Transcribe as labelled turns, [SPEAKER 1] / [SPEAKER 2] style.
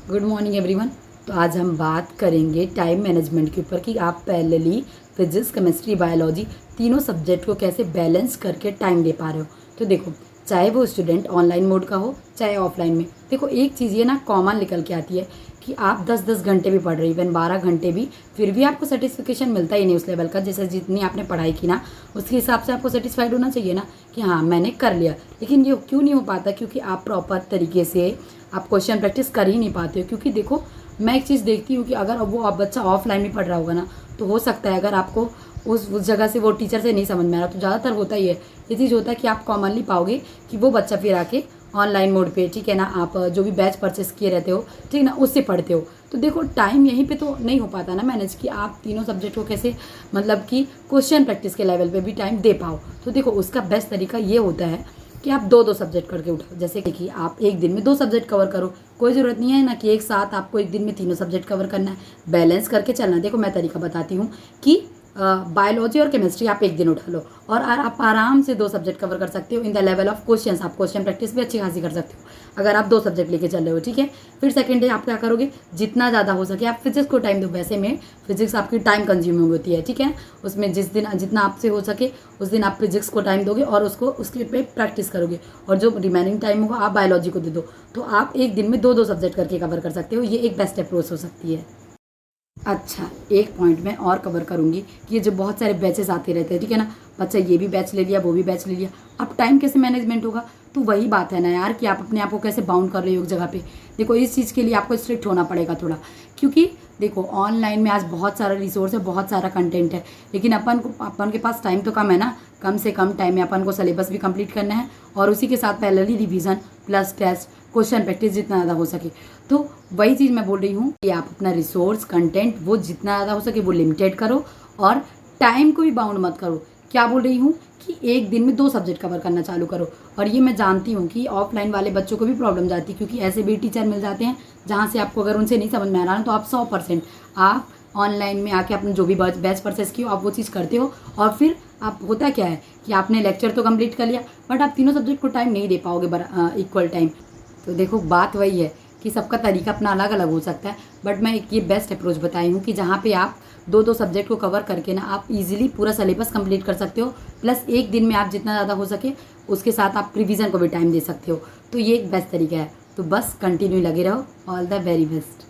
[SPEAKER 1] Good morning everyone. तो आज हम बात करेंगे टाइम मैनेजमेंट के ऊपर कि आप पैरेलली फिजिक्स, केमिस्ट्री, बायोलॉजी तीनों सब्जेक्ट को कैसे बैलेंस करके टाइम दे पा रहे हो। तो देखो, चाहे वो स्टूडेंट ऑनलाइन मोड का हो चाहे ऑफलाइन में, देखो एक चीज़ ये ना कॉमन निकल के आती है कि आप 10-10 घंटे भी पढ़ रहे हो, इवन 12 घंटे भी, फिर भी आपको सेटिस्फिकेशन मिलता ही नहीं उस लेवल का। जैसे जितनी आपने पढ़ाई की ना उसके हिसाब से आपको सेटिस्फाइड होना चाहिए ना कि हाँ मैंने कर लिया। लेकिन ये क्यों नहीं हो पाता? क्योंकि आप प्रॉपर तरीके से आप क्वेश्चन प्रैक्टिस कर ही नहीं पाते हो। क्योंकि देखो, मैं एक चीज़ देखती हूँ कि अगर वो आप बच्चा ऑफलाइन में पढ़ रहा होगा ना, तो हो सकता है अगर आपको उस जगह से वो टीचर से नहीं समझ में आ रहा, तो ज़्यादातर होता ही है ये चीज़ होता है कि आप कॉमनली पाओगे कि वो बच्चा फिर आके ऑनलाइन मोड पे, ठीक है ना, आप जो भी बैच परचेस किए रहते हो, ठीक ना, उससे पढ़ते हो। तो देखो टाइम यहीं पे तो नहीं हो पाता ना मैनेज कि आप तीनों सब्जेक्ट को कैसे, मतलब कि क्वेश्चन प्रैक्टिस के लेवल पे भी टाइम दे पाओ। तो देखो उसका बेस्ट तरीका ये होता है कि आप दो सब्जेक्ट करके उठाओ। जैसे कि आप एक दिन में 2 सब्जेक्ट कवर करो, कोई ज़रूरत नहीं है ना कि एक साथ आपको एक दिन में तीनों सब्जेक्ट कवर करना है, बैलेंस करके चलना। देखो मैं तरीका बताती हूँ कि बायोलॉजी और केमिस्ट्री आप एक दिन उठा लो और आप आराम से 2 सब्जेक्ट कवर कर सकते हो in the level of questions. आप क्वेश्चन प्रैक्टिस भी अच्छी खासी कर सकते हो अगर आप 2 सब्जेक्ट लेके चल रहे हो, ठीक है। फिर सेकंड डे आप क्या करोगे, जितना ज़्यादा हो सके आप फिजिक्स को टाइम दो। वैसे में फिजिक्स आपकी टाइम कंज्यूमिंग होती है, ठीक है। उसमें जिस दिन जितना आपसे हो सके उस दिन आप फिजिक्स को टाइम दोगे और उसको उसके पे प्रैक्टिस करोगे, और जो रिमेनिंग टाइम होगा आप बायोलॉजी को दे दो। तो आप एक दिन में 2 सब्जेक्ट करके कवर कर सकते हो। ये एक बेस्ट अप्रोच हो सकती है। अच्छा, एक पॉइंट मैं और कवर करूँगी कि ये जो बहुत सारे बैचेस आते रहते हैं, ठीक है ना, बच्चा ये भी बैच ले लिया वो भी बैच ले लिया, अब टाइम कैसे मैनेजमेंट होगा? तो वही बात है ना यार कि आप अपने आप को कैसे बाउंड कर रहे हो एक जगह पे। देखो इस चीज़ के लिए आपको स्ट्रिक्ट होना पड़ेगा थोड़ा, क्योंकि देखो ऑनलाइन में आज बहुत सारा रिसोर्स है, बहुत सारा कंटेंट है, लेकिन अपन के पास टाइम तो कम है ना। कम से कम टाइम में अपन को सिलेबस भी कंप्लीट करना है और उसी के साथ parallelly revision plus test, question practice जितना ज़्यादा हो सके। तो वही चीज़ मैं बोल रही हूँ कि आप अपना रिसोर्स कंटेंट वो जितना ज़्यादा हो सके वो लिमिटेड करो और टाइम को भी बाउंड मत करो। क्या बोल रही हूँ कि एक दिन में 2 सब्जेक्ट कवर करना चालू करो। और ये मैं जानती हूँ कि ऑफलाइन वाले बच्चों को भी प्रॉब्लम जाती है, क्योंकि ऐसे भी टीचर मिल जाते हैं जहाँ से आपको अगर उनसे नहीं समझ में आ रहा है तो आप 100% आप ऑनलाइन में आके अपने जो भी बैच परचेस की हो आप वो चीज़ करते हो। और फिर आप होता क्या है कि आपने लेक्चर तो कंप्लीट कर लिया बट आप तीनों सब्जेक्ट को टाइम नहीं दे पाओगे इक्वल टाइम। तो देखो बात वही है कि सबका तरीका अपना अलग अलग हो सकता है, बट मैं एक ये बेस्ट अप्रोच बताई हूँ कि जहाँ पे आप 2 सब्जेक्ट को कवर करके ना आप इजीली पूरा सिलेबस कंप्लीट कर सकते हो, प्लस एक दिन में आप जितना ज़्यादा हो सके उसके साथ आप रिवीजन को भी टाइम दे सकते हो। तो ये एक बेस्ट तरीका है। तो बस कंटिन्यू लगे रहो। All the very best.